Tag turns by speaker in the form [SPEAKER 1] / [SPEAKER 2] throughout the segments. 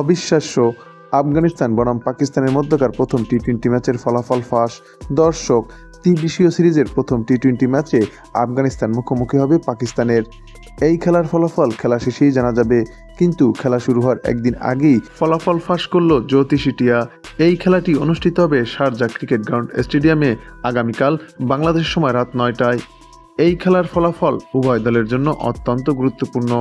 [SPEAKER 1] অবিশ্বাস্য, আফগানিস্তান বনাম পাকিস্তানের মধ্যকার প্রথম টি-20 ম্যাচের ফলাফল ফাঁস। দর্শক, ত্রিদেশীয় সিরিজের প্রথম টি-20 ম্যাচে আফগানিস্তান মুখোমুখি হবে পাকিস্তানের। এই খেলার ফলাফল খেলা শেষেই জানা যাবে, কিন্তু খেলা শুরু হওয়ার একদিন আগেই ফলাফল ফাঁস করল জ্যোতিষী টিয়া। এই খেলাটি অনুষ্ঠিত হবে শারজাহ ক্রিকেট গ্রাউন্ড স্টেডিয়ামে আগামীকাল বাংলাদেশের সময় রাত 9টায়। এই খেলার ফলাফল উভয় দলের জন্য অত্যন্ত গুরুত্বপূর্ণ,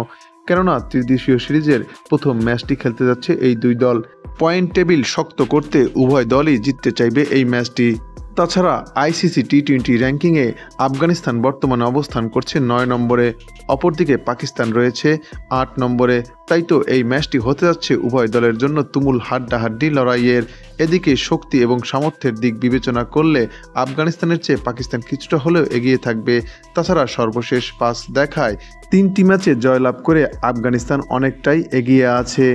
[SPEAKER 1] কেননা ত্রিদেশীয় সিরিজের প্রথম ম্যাচটি খেলতে যাচ্ছে এই দুই দল। পয়েন্ট টেবিল শক্ত করতে উভয় দলই জিততে চাইবে এই ম্যাচটি। তাছাড়া আইসিসি টি-20 র্যাঙ্কিংয়ে আফগানিস্তান বর্তমানে অবস্থান করছে 9 নম্বরে, অপরদিকে পাকিস্তান রয়েছে 8 নম্বরে। তাই তো এই ম্যাচটি হতে যাচ্ছে উভয় দলের জন্য তুমুল হাড্ডাহাড্ডি লড়াইয়ের। এদিকে শক্তি এবং সামর্থ্যের দিক বিবেচনা করলে আফগানিস্তানের চেয়ে পাকিস্তান কিছুটা হলেও এগিয়ে থাকবে। তাছাড়া সর্বশেষ 5 দেখায় 3টি ম্যাচে জয়লাভ করে আফগানিস্তান অনেকটাই এগিয়ে আছে।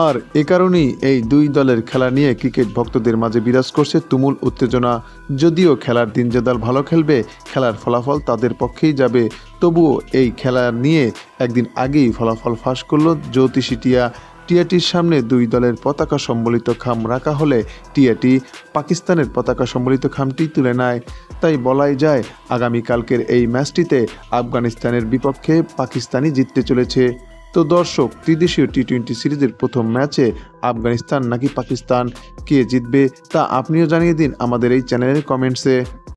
[SPEAKER 1] আর এ কারণেই এই দুই দলের খেলা নিয়ে ক্রিকেট ভক্তদের মাঝে বিরাজ করছে তুমুল উত্তেজনা। যদিও খেলার দিন যে দল ভালো খেলবে, খেলার ফলাফল তাদের পক্ষেই যাবে, তবুও এই খেলা নিয়ে একদিন আগেই ফলাফল ফাঁস করলো জ্যোতিষী টিয়া। টিয়াটির সামনে দুই দলের পতাকা সম্বলিত খাম রাখা হলে টিয়াটি পাকিস্তানের পতাকা সম্বলিত খামটি তুলে নেয়। তাই বলাই যায় আগামীকালকের এই ম্যাচটিতে আফগানিস্তানের বিপক্ষে পাকিস্তানই জিততে চলেছে। তো দর্শক, ত্রিদেশীয় টি-20 সিরিজের প্রথম ম্যাচে আফগানিস্তান নাকি পাকিস্তান, কে জিতবে তা আপনিও জানিয়ে দিন আমাদের এই চ্যানেলের কমেন্টসে।